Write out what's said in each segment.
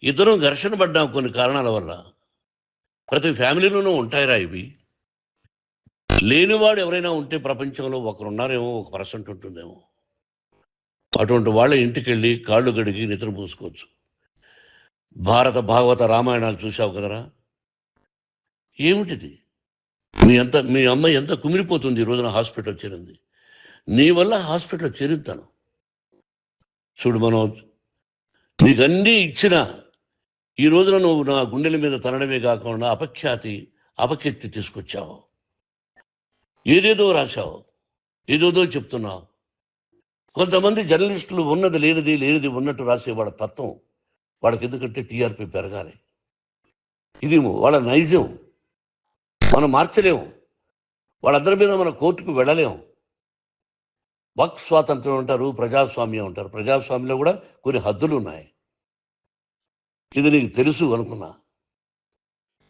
ఇద్దరం ఘర్షణ పడ్డాం కొన్ని కారణాల వల్ల. ప్రతి ఫ్యామిలీలోనూ ఉంటాయిరా ఇవి. లేనివాడు ఎవరైనా ఉంటే ప్రపంచంలో ఒకరున్నారేమో, 1% ఉంటుందేమో. అటువంటి వాళ్ళ ఇంటికెళ్ళి కాళ్ళు గడిగి నిద్ర పూసుకోవచ్చు. భారత భాగవత రామాయణాలు చూశావు కదరా. ఏమిటిది? మీ అమ్మ ఎంత కుమిలిపోతుంది ఈ రోజున హాస్పిటల్ చేరింది. నీ వల్ల హాస్పిటల్ చేరుతాను. చూడు మనోజ్, నీకన్నీ ఇచ్చిన ఈ రోజున నువ్వు నా గుండెల మీద తనడమే కాకుండా అపకీర్తి తీసుకొచ్చావు. ఏదేదో రాశావు, ఏదేదో చెప్తున్నావు. కొంతమంది జర్నలిస్టులు ఉన్నది లేనిది ఉన్నట్టు రాసేవాళ్ళ తత్వం వాళ్ళకి, ఎందుకంటే టీఆర్పీ పెరగాలి. ఇది వాళ్ళ నైజం. మనం మార్చలేము. వాళ్ళందరి మీద మన కోర్టుకు వెళ్ళలేము. వాక్ స్వాతంత్రం అంటారు, ప్రజాస్వామ్యం అంటారు. ప్రజాస్వామ్యంలో కూడా కొన్ని హద్దులు ఉన్నాయి. ఇది నీకు తెలుసు అనుకున్నా.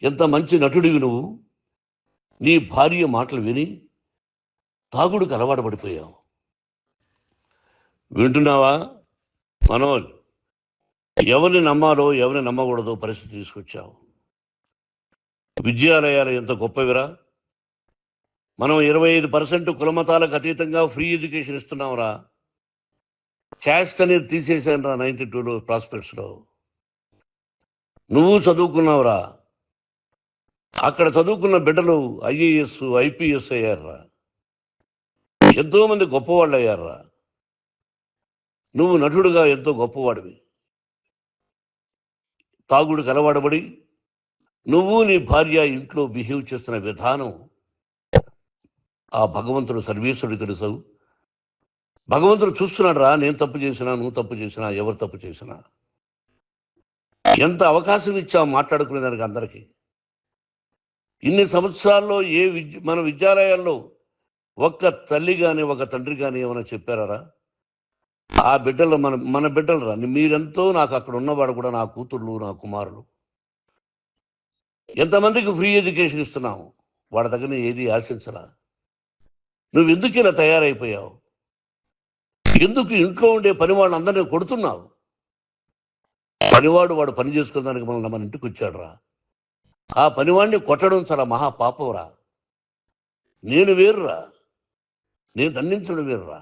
ఎంత మంచి నటుడివి నువ్వు. నీ భార్య మాటలు విని తాగుడుకు అలవాటు పడిపోయావు. వింటున్నావా మనోజ్? ఎవరిని నమ్మాలో ఎవరిని నమ్మకూడదో పరిస్థితి తీసుకొచ్చావు. విద్యాలయాలు ఎంత గొప్పవిరా. మనం 25% కులమతాలకు అతీతంగా ఫ్రీ ఎడ్యుకేషన్ ఇస్తున్నాంరా. క్యాస్ట్ అనేది తీసేశాను రా 92లో ప్రాస్పెక్ట్స్లో. నువ్వు చదువుకున్నావురా. అక్కడ చదువుకున్న బిడ్డలు ఐఏఎస్ ఐపీఎస్ అయ్యారురా. ఎంతోమంది గొప్పవాళ్ళు అయ్యారురా. నువ్వు నటుడుగా ఎంతో గొప్పవాడివి. తాగుడికి అలవాడబడి నువ్వు నీ భార్య ఇంట్లో బిహేవ్ చేస్తున్న విధానం ఆ భగవంతుడు సర్వేశ్వరుడు తెలుసు. భగవంతుడు చూస్తున్నాడు రా. నేను తప్పు చేసినా, నువ్వు తప్పు చేసినా, ఎవరు తప్పు చేసినా. ఎంత అవకాశం ఇచ్చావు మాట్లాడుకునేదానికి అందరికీ. ఇన్ని సంవత్సరాల్లో మన విద్యాలయాల్లో ఒక్క తల్లి కానీ ఒక తండ్రి కానీ ఏమైనా చెప్పారా? ఆ బిడ్డలు మన బిడ్డలు రా. మీరెంతో నాకు అక్కడ ఉన్నవాడు కూడా నా కూతుర్లు, నా కుమారులు. ఎంతమందికి ఫ్రీ ఎడ్యుకేషన్ ఇస్తున్నావు. వాడి దగ్గర ఏది ఆశించరా. నువ్వు ఎందుకు ఇలా తయారైపోయావు? ఎందుకు ఇంట్లో ఉండే పని వాళ్ళందరినీ కొడుతున్నావు? పనివాడు వాడు పని చేసుకునేదానికి మన ఇంటికి వచ్చాడు రా. ఆ పనివాడిని కొట్టడం చాలా మహాపాపంరా. నేను వేరురా. నేను దండించడం వేరురా.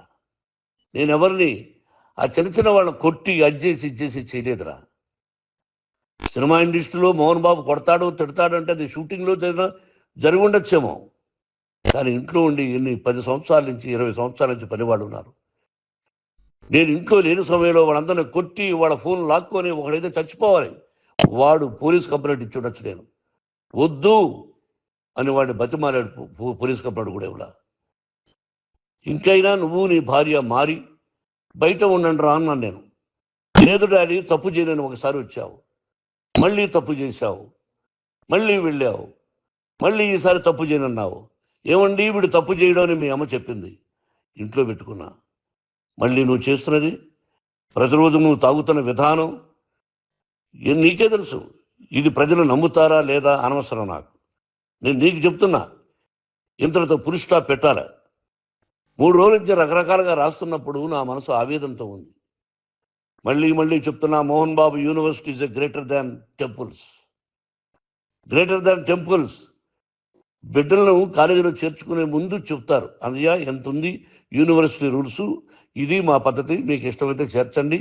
నేను ఎవరిని ఆ చిన్న వాళ్ళని కొట్టి ఇచ్చేసి చేయలేదురా. సినిమా ఇండస్ట్రీలో మోహన్ బాబు కొడతాడు తిడతాడు అంటే అది షూటింగ్లో జరిగి ఉండొచ్చేమో. కానీ ఇంట్లో ఉండి 10 సంవత్సరాల నుంచి 20 సంవత్సరాల నుంచి పనివాళ్ళు ఉన్నారు. నేను ఇంట్లో లేని సమయంలో వాళ్ళందరినీ కొట్టి వాళ్ళ ఫోన్ లాక్కొని ఒకడైతే చచ్చిపోవాలి, వాడు పోలీస్ కంప్లైంట్ ఇచ్చి ఉండొచ్చు. నేను వద్దు అని వాడిని బతిమాలాడు పోలీస్ కంప్లైంట్ కూడా ఇవ్వలా. ఇంకైనా నువ్వు నీ భార్య మారి బయట ఉండండి రా అన్నాను నేను. లేదు డాడీ తప్పు చేయలేని ఒకసారి వచ్చావు, మళ్ళీ తప్పు చేశావు, మళ్ళీ వెళ్ళావు, మళ్ళీ ఈసారి తప్పు చేయనన్నావు. ఏమండి వీడు తప్పు చేయడం అని మీ అమ్మ చెప్పింది. ఇంట్లో పెట్టుకున్నా. మళ్ళీ నువ్వు చేస్తున్నది, ప్రతిరోజు నువ్వు తాగుతున్న విధానం నీకే తెలుసు. ఇది ప్రజలు నమ్ముతారా లేదా అనవసరం నాకు. నేను నీకు చెప్తున్నా, ఇంతటితో పులి స్టాప్ పెట్టాలి. 3 రోజుల నుంచి రకరకాలుగా రాస్తున్నప్పుడు నా మనసు ఆవేదనతో ఉంది. మళ్ళీ చెప్తున్నా, Mohan Babu university is greater than temples. Greater than temples. బిడ్డలను కాలేజీలో చేర్చుకునే ముందు చెప్తారు, అన్నయ్య ఎంత ఉంది యూనివర్సిటీ రూల్స్, ఇది మా పద్ధతి, మీకు ఇష్టమైతే చేర్చండి.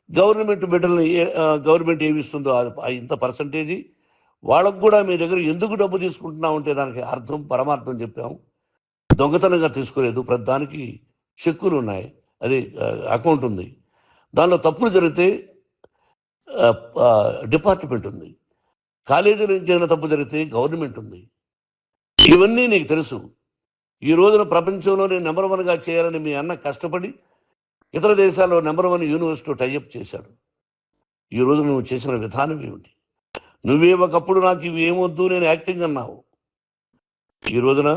గవర్నమెంట్ బిడ్డలను గవర్నమెంట్ ఏమిస్తుందో ఇంత పర్సంటేజీ వాళ్ళకు కూడా మీ దగ్గర ఎందుకు డబ్బు తీసుకుంటున్నాం అంటే దానికి అర్థం పరమార్థం చెప్పాము. దొంగతనంగా తీసుకోలేదు. ప్రతి దానికి చెక్కులు ఉన్నాయి, అది అకౌంట్ ఉంది. దానిలో తప్పులు జరిగితే డిపార్ట్మెంట్ ఉంది. కాలేజీలో ఇంకేమైనా తప్పు జరిగితే గవర్నమెంట్ ఉంది. ఇవన్నీ నీకు తెలుసు. ఈ రోజున ప్రపంచంలో నేను నెంబర్ 1గా చేయాలని మీ అన్న కష్టపడి ఇతర దేశాల్లో నెంబర్ 1 యూనివర్సిటీ టైఅప్ చేశాడు. ఈ రోజు నువ్వు చేసిన విధానం ఏమిటి? నువ్వే ఒకప్పుడు నాకు ఇవి ఏమొద్దు నేను యాక్టింగ్ అన్నావు. ఈ రోజున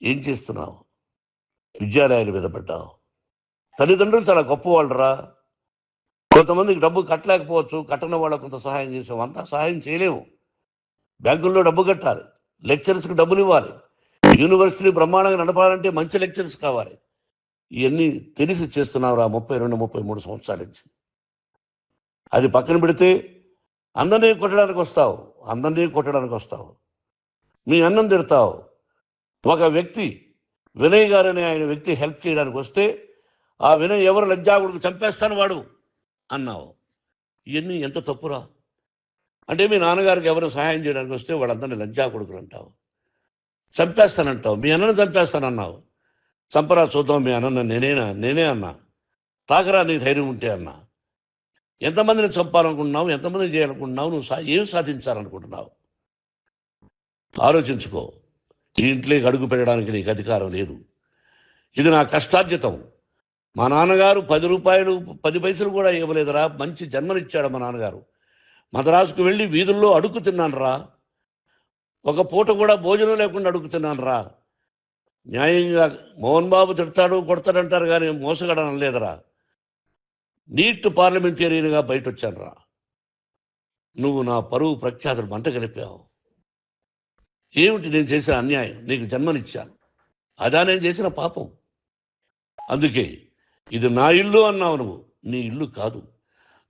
ఏం చేస్తున్నావు? విద్యాలయాలు మీద పడ్డావు. తల్లిదండ్రులు చాలా గొప్పవాళ్ళు రా. కొంతమందికి డబ్బు కట్టలేకపోవచ్చు, కట్టని వాళ్ళకు కొంత సహాయం చేసావు. అంతా సహాయం చేయలేము. బ్యాంకుల్లో డబ్బు కట్టాలి, లెక్చరర్స్కి డబ్బులు ఇవ్వాలి, యూనివర్సిటీ బ్రహ్మాండంగా నడపాలంటే మంచి లెక్చరర్స్ కావాలి. ఇవన్నీ తెలిసి చేస్తున్నావురా 32-33 సంవత్సరాల నుంచి. అది పక్కన పెడితే అందరినీ కొట్టడానికి వస్తావు, మీ అన్నం తిడతావు. ఒక వ్యక్తి వినయ్ గారనే ఆయన వ్యక్తి హెల్ప్ చేయడానికి వస్తే ఆ వినయ్ ఎవరు లజ్జాగుడికి చంపేస్తాను వాడు అన్నావు. ఇవన్నీ ఎంత తప్పురా? అంటే మీ నాన్నగారికి ఎవరు సహాయం చేయడానికి వస్తే వాళ్ళందరినీ లజ్జాగుడుకులు అంటావు, చంపేస్తానంటావు. మీ అన్నను చంపేస్తానన్నావు. చంపరా చూద్దాం మీ అన్న నేనే అన్నా. తాకరా నీ ధైర్యం ఉంటే అన్నా. ఎంతమందిని చంపాలనుకుంటున్నావు, ఎంతమందిని చేయాలనుకుంటున్నావు, నువ్వు ఏం సాధించాలనుకుంటున్నావు ఆలోచించుకో. ఈ ఇంట్లోకి అడుగు పెట్టడానికి నీకు అధికారం లేదు. ఇది నా కష్టార్జితం. మా నాన్నగారు 10 రూపాయలు 10 పైసలు కూడా ఇవ్వలేదురా. మంచి జన్మనిచ్చాడు మా నాన్నగారు. మద్రాసుకు వెళ్ళి వీధుల్లో అడుగు తిన్నాను రా. ఒక పూట కూడా భోజనం లేకుండా అడుగు తిన్నాను రా. న్యాయంగా మోహన్ బాబు తిడతాడు కొడతాడంటారు కానీ మోసగడనం లేదురా. నీట్ పార్లమెంటేరియన్గా బయట వచ్చాను రా. నువ్వు నా పరువు ప్రఖ్యాతులు మంట కలిపావు. ఏమిటి నేను చేసిన అన్యాయం? నీకు జన్మనిచ్చాను, అదా నేను చేసిన పాపం. అందుకే ఇది నా ఇల్లు అన్నావు. నువ్వు నీ ఇల్లు కాదు.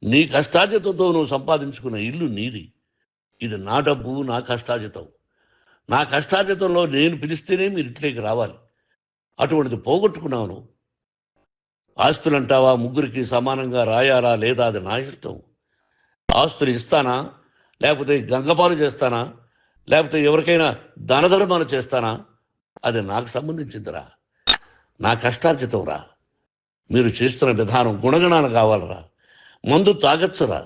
నీ కష్టార్జితంతో నువ్వు సంపాదించుకున్న ఇల్లు నీది. ఇది నా డబ్బు, నా కష్టార్జితం. నా కష్టార్జితంలో నేను పిలిస్తేనే మీరు ఇంట్లోకి రావాలి. అటువంటిది పోగొట్టుకున్నావు నువ్వు. ఆస్తులు అంటావా? ముగ్గురికి సమానంగా రాయాలా లేదా అది నా ఇష్టం. ఆస్తులు ఇస్తానా, లేకపోతే గంగపాలు చేస్తానా, లేకపోతే ఎవరికైనా దానధర్మాలు చేస్తానా, అది నాకు సంబంధించిందిరా. నా కష్టార్జితం రా. మీరు చేస్తున్న విధానం గుణగణాలు కావాలరా. మందు తాగచ్చురా.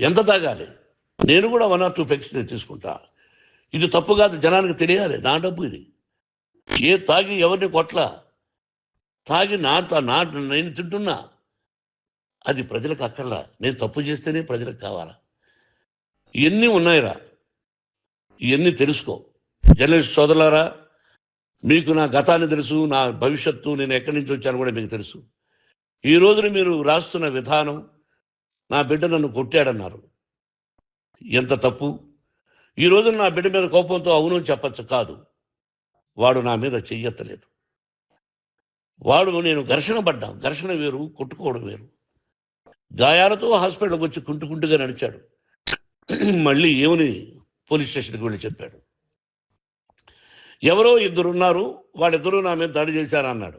ఎంత తాగాలి? నేను కూడా 1 or 2 పెగ్స్ తీసుకుంటా. ఇది తప్పు కాదు, జనానికి తెలియాలి. నా డబ్బు ఇది. ఏ తాగి ఎవరిని కొట్లా, తాగి నేను తింటున్నా. అది ప్రజలకు అక్కర్లా. నేను తప్పు చేస్తేనే ప్రజలకు కావాలా. ఇవన్నీ ఉన్నాయిరా. ఇవన్నీ తెలుసుకో. జర్నలిస్ట్ సోదరులారా, మీకు నా గతాన్ని తెలుసు, నా భవిష్యత్తు, నేను ఎక్కడి నుంచి వచ్చాను కూడా మీకు తెలుసు. ఈ రోజున మీరు రాస్తున్న విధానం, నా బిడ్డ నన్ను కొట్టాడన్నారు. ఎంత తప్పు! ఈ రోజున నా బిడ్డ మీద కోపంతో అవును చెప్పచ్చు కాదు. వాడు నా మీద చెయ్యెత్తలేదు. నేను ఘర్షణ పడ్డాం. ఘర్షణ వేరు, కొట్టుకోవడం వేరు. గాయాలతో హాస్పిటల్కి వచ్చి కుంటుకుంటుగా నడిచాడు. మళ్ళీ ఏమని పోలీస్ స్టేషన్కి వెళ్ళి చెప్పాడు. ఎవరో 2 ఉన్నారు, వాళ్ళిద్దరూ నా మీద దాడి చేశారన్నాడు.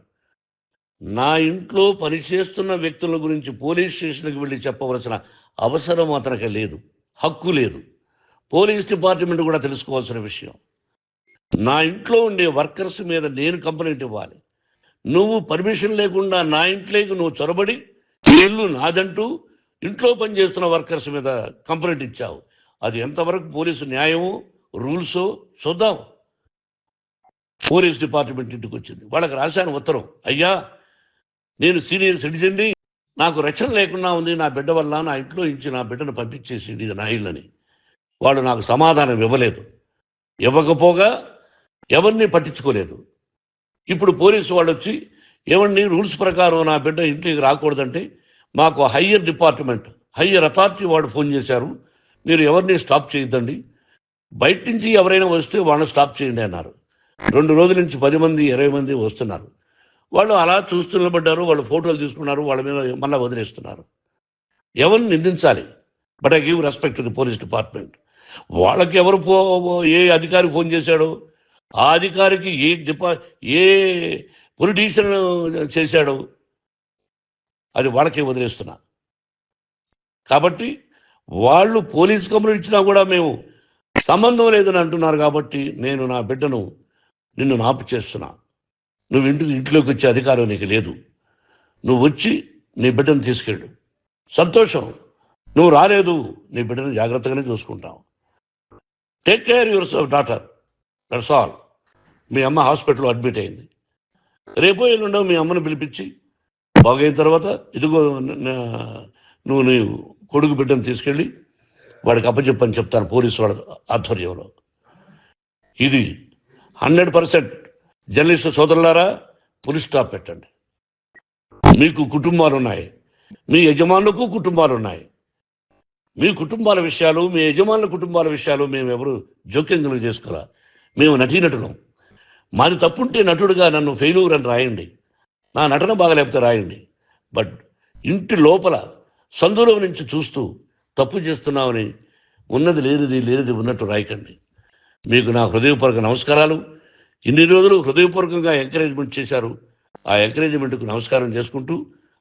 నా ఇంట్లో పనిచేస్తున్న వ్యక్తుల గురించి పోలీస్ స్టేషన్కి వెళ్ళి చెప్పవలసిన అవసరం అతనికి లేదు, హక్కు లేదు. పోలీస్ డిపార్ట్మెంట్ కూడా తెలుసుకోవాల్సిన విషయం. నా ఇంట్లో ఉండే వర్కర్స్ మీద నేను కంప్లైంట్ ఇవ్వాలి. నువ్వు పర్మిషన్ లేకుండా నా ఇంట్లోకి నువ్వు చొరబడి ఇల్లు నాదంటూ ఇంట్లో పనిచేస్తున్న వర్కర్స్ మీద కంప్లైంట్ ఇచ్చావు. అది ఎంతవరకు పోలీసు న్యాయమో రూల్సో చూద్దాం. పోలీస్ డిపార్ట్మెంట్ ఇంటికి వచ్చింది. వాళ్ళకి రాశాను ఉత్తరం, అయ్యా నేను సీనియర్ సిటిజన్ని, నాకు రక్షణ లేకుండా ఉంది, నా బిడ్డ వల్ల నా ఇంట్లో నుంచి నా బిడ్డను పంపించేసి ఇది నా ఇల్లని. వాళ్ళు నాకు సమాధానం ఇవ్వలేదు. ఇవ్వకపోగా ఎవరిని పట్టించుకోలేదు. ఇప్పుడు పోలీసు వాళ్ళు వచ్చి ఏమండి రూల్స్ ప్రకారం నా బిడ్డ ఇంటికి రాకూడదంటే మాకు హయ్యర్ అథారిటీ వాళ్ళు ఫోన్ చేశారు, మీరు ఎవరిని స్టాప్ చేయొద్దండి, బయట నుంచి ఎవరైనా వస్తే వాళ్ళని స్టాప్ చేయండి అన్నారు. 2 రోజుల నుంచి 10 మంది 20 మంది వస్తున్నారు. వాళ్ళు అలా చూస్తూ నిలబడ్డారు. వాళ్ళు ఫోటోలు తీసుకున్నారు, వాళ్ళ మీద మళ్ళీ వదిలేస్తున్నారు. ఎవరిని నిందించాలి? But I give respect to the police department. వాళ్ళకి ఏ అధికారి ఫోన్ చేశాడో, ఆ అధికారికి ఏ పొలిటీషియన్ చేశాడో అది వాళ్ళకే వదిలేస్తున్నా. కాబట్టి వాళ్ళు పోలీస్ కంప్లైంట్ ఇచ్చినా కూడా మేము సంబంధం లేదని అంటున్నారు. కాబట్టి నేను నా బిడ్డను నిన్ను నాపు చేస్తున్నా. నువ్వు ఇంట్లోకి వచ్చే అధికారం నీకు లేదు. నువ్వు వచ్చి నీ బిడ్డను తీసుకెళ్ళు. సంతోషం. నువ్వు రాలేదు, నీ బిడ్డను జాగ్రత్తగానే చూసుకుంటావు. Take care your daughter, that's all. మీ అమ్మ హాస్పిటల్లో అడ్మిట్ అయింది. రేపో ఎల్లుండో మీ అమ్మను పిలిపించి బాగైన తర్వాత ఇదిగో నువ్వు నీ కొడుకు బిడ్డను తీసుకెళ్ళి వాడికి అప్పచెప్పని చెప్తాను పోలీసు వాళ్ళ ఆధ్వర్యంలో. ఇది 100% జర్నలిస్టు సోదరులారా, పులి స్టాప్ పెట్టండి. మీకు కుటుంబాలు ఉన్నాయి, మీ యజమానులకు కుటుంబాలు ఉన్నాయి. మీ కుటుంబాల విషయాలు, మీ యజమానుల కుటుంబాల విషయాలు మేము ఎవరు జోక్యం చేసుకోరా. మేము నటీనటులం. మాది తప్పుంటే నటుడుగా నన్ను ఫెయిల్యూర్ అని రాయండి, నా నటన బాగలేకపోతే రాయండి. బట్ ఇంటి లోపల సందులో నుంచి చూస్తూ తప్పు చేస్తున్నామని ఉన్నది లేనిది ఉన్నట్టు రాయకండి. మీకు నా హృదయపూర్వక నమస్కారాలు. ఇన్ని రోజులు హృదయపూర్వకంగా ఎంకరేజ్మెంట్ చేశారు. ఆ ఎంకరేజ్మెంట్కు నమస్కారం చేసుకుంటూ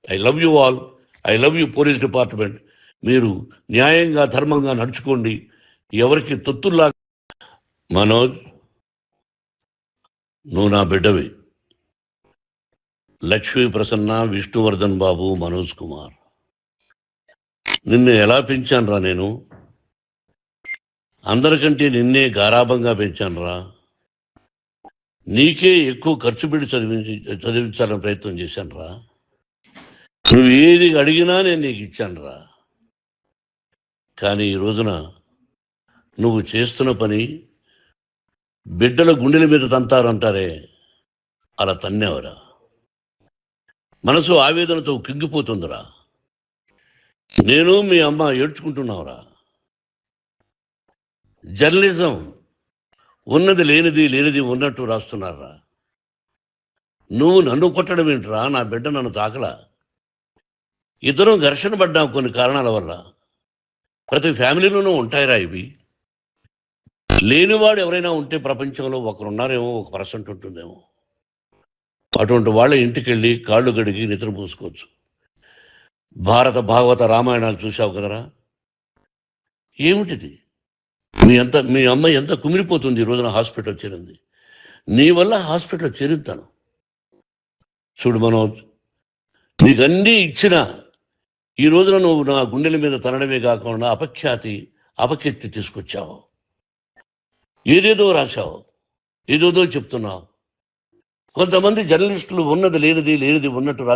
I love you all. I love you police department. మీరు న్యాయంగా ధర్మంగా నడుచుకోండి. ఎవరికి తొత్తుల్లా. మనోజ్, నువ్వు నా బిడ్డవి. లక్ష్మీ ప్రసన్న, విష్ణువర్ధన్ బాబు, మనోజ్ కుమార్. నిన్ను ఎలా పెంచానురా నేను? అందరికంటే నిన్నే గారాభంగా పెంచానురా. నీకే ఎక్కువ ఖర్చు పెట్టి చదివించాలని ప్రయత్నం చేశానురా. నువ్వు ఏది అడిగినా నేను నీకు ఇచ్చానురా. కానీ ఈ రోజున నువ్వు చేస్తున్న పని బిడ్డల గుండెల మీద తంతారంటారే, అలా తన్నేవరా. మనసు ఆవేదనతో కింగిపోతుందిరా. నేను మీ అమ్మ ఏడ్చుకుంటున్నావురా. జర్నలిజం ఉన్నది లేనిది ఉన్నట్టు రాస్తున్నారా. నువ్వు నన్ను కొట్టడం ఏంట్రా? నా బిడ్డ నన్ను తాకలా. ఇద్దరం ఘర్షణ పడ్డాం కొన్ని కారణాల వల్ల. ప్రతి ఫ్యామిలీలోనూ ఉంటాయిరా ఇవి. లేనివాడు ఎవరైనా ఉంటే ప్రపంచంలో ఒకరున్నారేమో, 1% ఉంటుందేమో. అటువంటి వాళ్ళ ఇంటికి వెళ్ళి కాళ్ళు గడిగి నిద్ర పూసుకోవచ్చు. భారత భాగవత రామాయణాలు చూశావు కదరా. ఏమిటిది? మీ అమ్మాయి ఎంత కుమిలిపోతుంది ఈ రోజున హాస్పిటల్ చేరింది. నీ వల్ల హాస్పిటల్ చేరుతాను. చూడు మనోజ్, నీకన్నీ ఇచ్చిన ఈ రోజున నువ్వు నా గుండెల మీద తనడమే కాకుండా అపకీర్తి తీసుకొచ్చావు. ఏదేదో రాశావు, ఏదేదో చెప్తున్నావు. కొంతమంది జర్నలిస్టులు ఉన్నది లేనిది ఉన్నట్టు రాశారు.